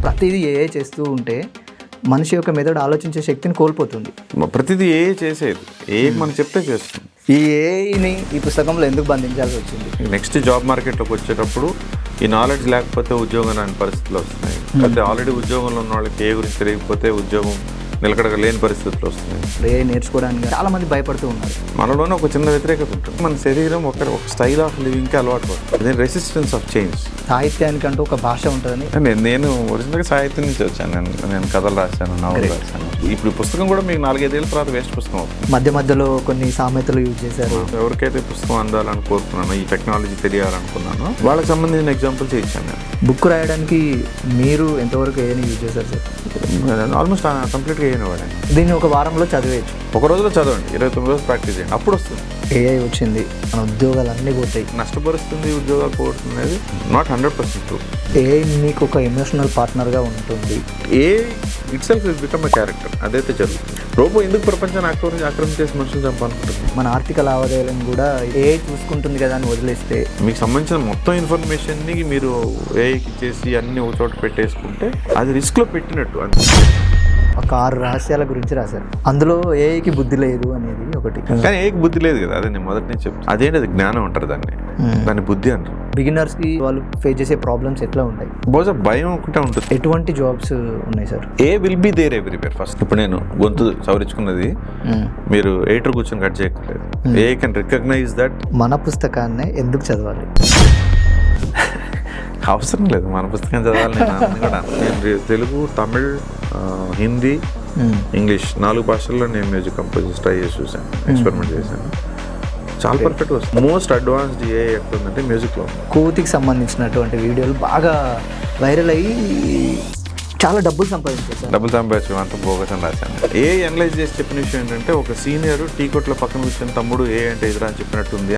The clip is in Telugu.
ప్రతిదీ ఏఐ చేస్తూ ఉంటే మనిషి యొక్క మెదడు ఆలోచించే శక్తిని కోల్పోతుంది. ప్రతిదీ ఏ చేసేది మనం చెప్తే చేస్తుంది. ఈ ఏఐని ఈ పుస్తకంలో ఎందుకు బంధించాల్సి వచ్చింది? నెక్స్ట్ జాబ్ మార్కెట్లోకి వచ్చేటప్పుడు ఈ నాలెడ్జ్ లేకపోతే ఉద్యోగం రాని పరిస్థితులు వస్తున్నాయి. అయితే ఆల్రెడీ ఉద్యోగంలో ఉన్న వాళ్ళకి ఏ గురించి తెలియకపోతే ఉద్యోగం నిలకడగా లేని పరిస్థితులు వస్తున్నాయి. ఏఐ నేర్చుకోవడానికి చాలా మంది భయపడుతూ ఉన్నారు. మనలోనే ఒక చిన్న వ్యతిరేకత ఉంటుంది. మన శరీరం ఒక స్టైల్ ఆఫ్ లివింగ్కి అలవాటు పడుతుంది. Resistance of change. సాహిత్యానికంటూ ఒక భాష ఉంటుందని నేను ఒరిజినల్గా సాహిత్యం నుంచి వచ్చాను. నేను కథలు రాశాను, నవలు రాశాను. ఇప్పుడు ఈ పుస్తకం కూడా మీకు 4-5 ఏళ్ళ తర్వాత వేస్ట్ పుస్తకం అవుతుంది. మధ్య మధ్యలో కొన్ని సామెతలు యూజ్ చేశారు. ఎవరికైతే పుస్తకం అందాలని కోరుకున్నానో, ఈ టెక్నాలజీ తెలియాలనుకున్నానో వాళ్ళకి సంబంధించిన ఎగ్జాంపుల్స్ ఇచ్చాను నేను. బుక్ రాయడానికి మీరు ఎంతవరకు ఏఐని యూజ్ చేశారు సార్? ఆల్మోస్ట్ కంప్లీట్గా అయిన వాడండి. దీన్ని ఒక వారంలో చదివేయచ్చు. ఒక రోజులో చదవండి, 29 రోజులు ప్రాక్టీస్ చేయండి, అప్పుడు వస్తుంది. ఏఐ వచ్చింది, మన ఉద్యోగాలు అన్నీ పోతాయి. నష్టపరుస్తుంది, ఉద్యోగాలు పోతుంది అనేది నాట్ 100% ట్రూ. ఏఐ మీకు ఒక ఎమోషనల్ పార్ట్నర్గా ఉంటుంది. A itself is become a character. అదైతే జరుగుతుంది. రోబో ఎందుకు ప్రపంచాన్ని ఆక్రమించేసి మనుషులు చంపాలనుకుంటుంది? మన ఆర్థిక లావాదేవీలను కూడా ఏఐ చూసుకుంటుంది కదా అని వదిలేస్తే మీకు సంబంధించిన మొత్తం ఇన్ఫర్మేషన్ని మీరు ఏఐకి ఇచ్చేసి అన్ని ఒక చోట పెట్టేసుకుంటే అది రిస్క్లో పెట్టినట్టు. ఒక 6 రహస్యాల గురించి రాశారు. అందులో ఏఐకి బుద్ధి లేదు అనేది ఒకటి. కానీ ఏఐకి బుద్ధి లేదు కదా, అదే నేను మొదటి నుంచి చెప్తాను. అదేంటి, అది జ్ఞానం అంటారు దాన్ని బుద్ధి అంటారు. బిగినర్స్కి వాళ్ళు ఫేస్ చేసే ప్రాబ్లమ్స్ ఎట్లా ఉంటాయి? బహుశా భయం ఒకటే ఉంటుంది. ఎటువంటి జాబ్స్ ఉన్నాయి sir? I will be there everywhere. First ఇప్పుడు నేను గొంతు సవరించుకున్నది మీరు ఎయిటర్ కూర్చొని కట్ చేయక్కర్లేదు. I can recognize that. మన పుస్తకాన్ని ఎందుకు చదవాలి? అవసరం లేదు మన పుస్తకం చదవాలి. నేను తెలుగు, తమిళ్, హిందీ, ఇంగ్లీష్ 4 భాషల్లో నేను మ్యూజిక్ కంపోజ్ ట్రై చేసి చూసాను, ఎక్స్పెరిమెంట్ చేశాను. చాలా పర్ఫెక్ట్ వస్తుంది. మోస్ట్ అడ్వాన్స్డ్ ఏ ఎట్లుందంటే మ్యూజిక్లో. కోతికి సంబంధించినటువంటి వీడియోలు బాగా వైరల్ అయ్యి చాలా డబ్బులు సంపాదించారు. అంత బోగస్ అని రాశాను. ఏ అనలైజ్ చేసి చెప్పిన విషయం ఏంటంటే, ఒక సీనియర్ టీ కొట్లో పక్కన కూర్చొని తమ్ముడు ఏ అంటే ఎదురా అని చెప్పినట్టుంది.